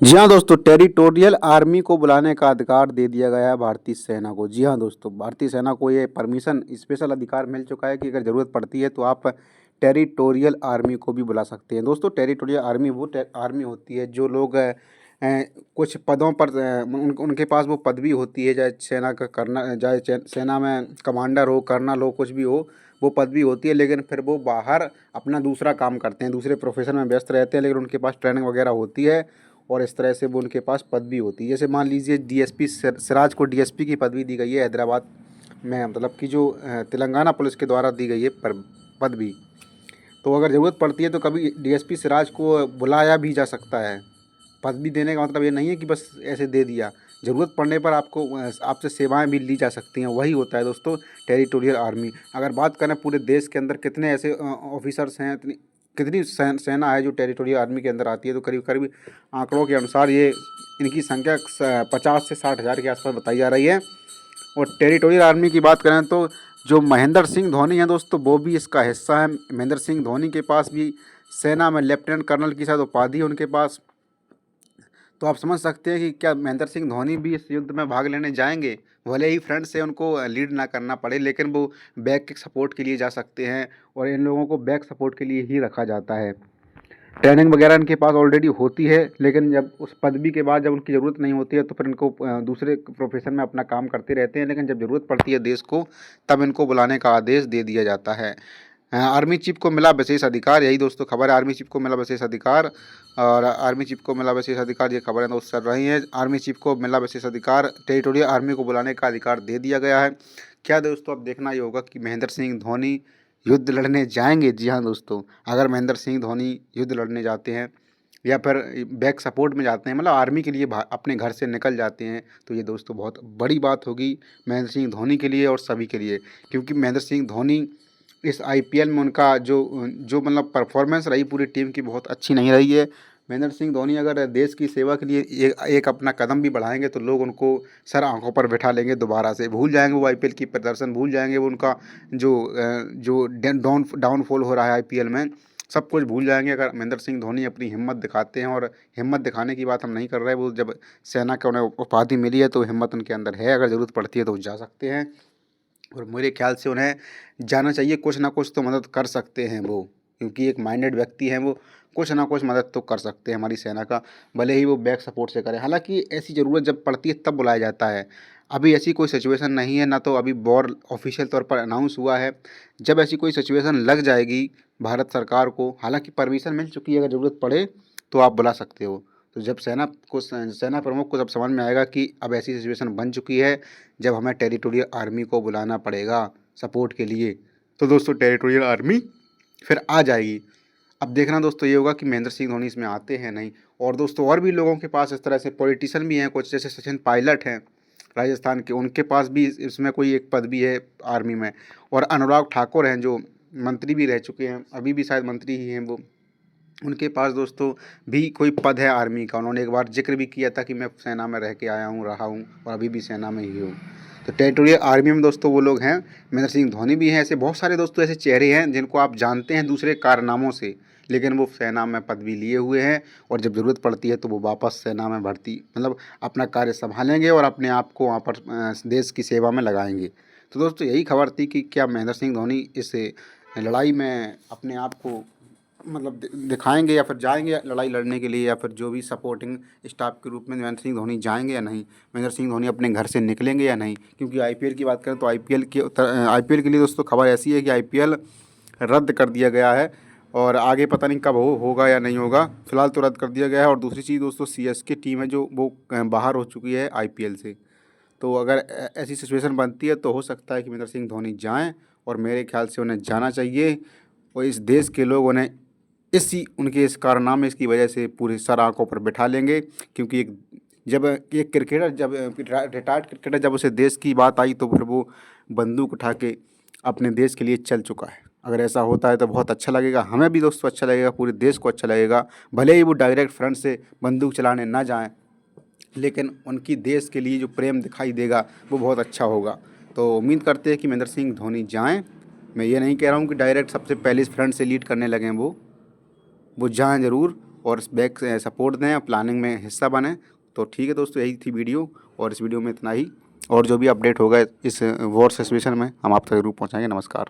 जी हाँ दोस्तों, territorial army को बुलाने का अधिकार दे दिया गया है भारतीय सेना को। जी हाँ दोस्तों, भारतीय सेना को ये परमिशन स्पेशल अधिकार मिल चुका है कि अगर ज़रूरत पड़ती है तो आप टेरिटोरियल आर्मी को भी बुला सकते हैं। दोस्तों, टेरिटोरियल आर्मी वो आर्मी होती है जो लोग कुछ पदों पर उनके पास वो पदवी होती है, चाहे सेना का करना, चाहे सेना में कमांडर हो, कर्नल हो, कुछ भी हो, वो पदवी होती है। लेकिन फिर वो बाहर अपना दूसरा काम करते हैं, दूसरे प्रोफेशन में व्यस्त रहते हैं, लेकिन उनके पास ट्रेनिंग वगैरह होती है और इस तरह से वो उनके पास पदवी होती है। जैसे मान लीजिए डीएसपी सिराज को डीएसपी की पदवी दी गई है हैदराबाद में, मतलब कि जो तेलंगाना पुलिस के द्वारा दी गई है पदवी। तो अगर ज़रूरत पड़ती है तो कभी डीएसपी सिराज को बुलाया भी जा सकता है। पदवी देने का मतलब ये नहीं है कि बस ऐसे दे दिया, ज़रूरत पड़ने पर आपको आपसे सेवाएं भी ली जा सकती हैं। वही होता है दोस्तों टेरिटोरियल आर्मी। अगर बात करें पूरे देश के अंदर कितने ऐसे ऑफिसर्स हैं, कितनी सेना है जो टेरिटोरियल आर्मी के अंदर आती है, तो करीब करीब आंकड़ों के अनुसार ये इनकी संख्या 50 से 60 हज़ार के आसपास बताई जा रही है। और टेरिटोरियल आर्मी की बात करें तो जो महेंद्र सिंह धोनी हैं दोस्तों, वो भी इसका हिस्सा है। महेंद्र सिंह धोनी के पास भी सेना में लेफ्टिनेंट कर्नल की शायद उपाधि है उनके पास। तो आप समझ सकते हैं कि क्या महेंद्र सिंह धोनी भी इस युद्ध में भाग लेने जाएंगे। भले ही फ्रंट से उनको लीड ना करना पड़े, लेकिन वो बैक के सपोर्ट के लिए जा सकते हैं और इन लोगों को बैक सपोर्ट के लिए ही रखा जाता है। ट्रेनिंग वगैरह इनके पास ऑलरेडी होती है, लेकिन जब उस पदवी के बाद जब उनकी ज़रूरत नहीं होती है तो फिर इनको दूसरे प्रोफेशन में अपना काम करते रहते हैं। लेकिन जब ज़रूरत पड़ती है देश को, तब इनको बुलाने का आदेश दे दिया जाता है। आर्मी चीफ को मिला विशेष अधिकार, यही दोस्तों खबर है। आर्मी चीफ को मिला विशेष अधिकार, और आर्मी चीफ को मिला विशेष अधिकार, ये खबरें दोस्त चल रही हैं। आर्मी चीफ को मिला विशेष अधिकार, टेरिटोरियल आर्मी को बुलाने का अधिकार दे दिया गया है। क्या दोस्तों, अब देखना ये होगा कि महेंद्र सिंह धोनी युद्ध लड़ने जाएंगे। जी हाँ दोस्तों, अगर महेंद्र सिंह धोनी युद्ध लड़ने जाते हैं या फिर बैक सपोर्ट में जाते हैं, मतलब आर्मी के लिए अपने घर से निकल जाते हैं, तो ये दोस्तों बहुत बड़ी बात होगी महेंद्र सिंह धोनी के लिए और सभी के लिए। क्योंकि महेंद्र सिंह धोनी इस आईपीएल में उनका जो जो मतलब परफॉर्मेंस रही पूरी टीम की, बहुत अच्छी नहीं रही है। महेंद्र सिंह धोनी अगर देश की सेवा के लिए एक अपना कदम भी बढ़ाएंगे तो लोग उनको सर आंखों पर बैठा लेंगे, दोबारा से भूल जाएंगे वो आईपीएल की प्रदर्शन, भूल जाएंगे वो उनका जो डाउनफॉल हो रहा है आईपीएल में, सब कुछ भूल जाएंगे अगर महेंद्र सिंह धोनी अपनी हिम्मत दिखाते हैं। और हिम्मत दिखाने की बात हम नहीं कर रहे, वो जब सेना के उन्हें उपाधि मिली है तो हिम्मत उनके अंदर है, अगर ज़रूरत पड़ती है तो वो जा सकते हैं। और मेरे ख्याल से उन्हें जाना चाहिए, कुछ ना कुछ तो मदद कर सकते हैं वो, क्योंकि एक माइंडेड व्यक्ति हैं वो, कुछ ना कुछ मदद तो कर सकते हैं हमारी सेना का, भले ही वो बैक सपोर्ट से करें। हालांकि ऐसी ज़रूरत जब पड़ती है तब बुलाया जाता है। अभी ऐसी कोई सिचुएशन नहीं है, ना तो अभी वॉर ऑफिशियल तौर पर अनाउंस हुआ है। जब ऐसी कोई सिचुएशन लग जाएगी भारत सरकार को, हालांकि परमिशन मिल चुकी है, अगर ज़रूरत पड़े तो आप बुला सकते हो। तो जब सेना प्रमुख को जब समझ में आएगा कि अब ऐसी सिचुएशन बन चुकी है जब हमें टेरिटोरियल आर्मी को बुलाना पड़ेगा सपोर्ट के लिए, तो दोस्तों टेरिटोरियल आर्मी फिर आ जाएगी। अब देखना दोस्तों ये होगा कि महेंद्र सिंह धोनी इसमें आते हैं नहीं। और दोस्तों और भी लोगों के पास इस तरह से पॉलिटिशियन भी हैं कुछ, जैसे सचिन पायलट हैं राजस्थान के, उनके पास भी इसमें कोई एक पद भी है आर्मी में। और अनुराग ठाकुर हैं जो मंत्री भी रह चुके हैं, अभी भी शायद मंत्री ही हैं वो, उनके पास दोस्तों भी कोई पद है आर्मी का। उन्होंने एक बार जिक्र भी किया था कि मैं सेना में रह के आया हूँ, रहा हूँ और अभी भी सेना में ही हूँ। तो टेरिटोरियल आर्मी में दोस्तों वो लोग हैं, महेंद्र सिंह धोनी भी हैं। ऐसे बहुत सारे दोस्तों ऐसे चेहरे हैं जिनको आप जानते हैं दूसरे कारनामों से, लेकिन वो सेना में पदवी लिए हुए हैं और जब ज़रूरत पड़ती है तो वो वापस सेना में भर्ती, मतलब अपना कार्य संभालेंगे और अपने आप को वहाँ पर देश की सेवा में लगाएंगे। तो दोस्तों यही खबर थी कि क्या महेंद्र सिंह धोनी इस लड़ाई में अपने आप को मतलब दिखाएंगे या फिर जाएंगे लड़ाई लड़ने के लिए, या फिर जो भी सपोर्टिंग स्टाफ के रूप में महेंद्र सिंह धोनी जाएंगे या नहीं, महेंद्र सिंह धोनी अपने घर से निकलेंगे या नहीं। क्योंकि आईपीएल की बात करें तो आईपीएल के लिए दोस्तों खबर ऐसी है कि आईपीएल रद्द कर दिया गया है और आगे पता नहीं कब होगा या नहीं होगा, फिलहाल तो रद्द कर दिया गया है। और दूसरी चीज़ दोस्तों, सीएसके टीम है जो वो बाहर हो चुकी है आईपीएल से। तो अगर ऐसी सिचुएशन बनती है तो हो सकता है कि महेंद्र सिंह धोनी जाएं, और मेरे ख्याल से उन्हें जाना चाहिए। और इस देश के लोग उन्हें उनके इस कारनामे की वजह से पूरे सर आंखों पर बैठा लेंगे। क्योंकि जब एक क्रिकेटर, जब रिटायर्ड क्रिकेटर, जब उसे देश की बात आई तो फिर वो बंदूक उठा के अपने देश के लिए चल चुका है। अगर ऐसा होता है तो बहुत अच्छा लगेगा, हमें भी दोस्तों अच्छा लगेगा, पूरे देश को अच्छा लगेगा। भले ही वो डायरेक्ट फ्रंट से बंदूक चलाने ना जाएं, लेकिन उनकी देश के लिए जो प्रेम दिखाई देगा वो बहुत अच्छा होगा। तो उम्मीद करते हैं कि महेंद्र सिंह धोनी जाएं। मैं ये नहीं कह रहा हूँ कि डायरेक्ट सबसे पहले इस फ्रंट से लीड करने लगें, वो जाएं ज़रूर और बैक सपोर्ट दें, प्लानिंग में हिस्सा बने। तो ठीक है दोस्तों, यही थी वीडियो, और इस वीडियो में इतना ही। और जो भी अपडेट होगा इस वॉर सिचुएशन में हम आप तक जरूर पहुँचाएंगे। नमस्कार।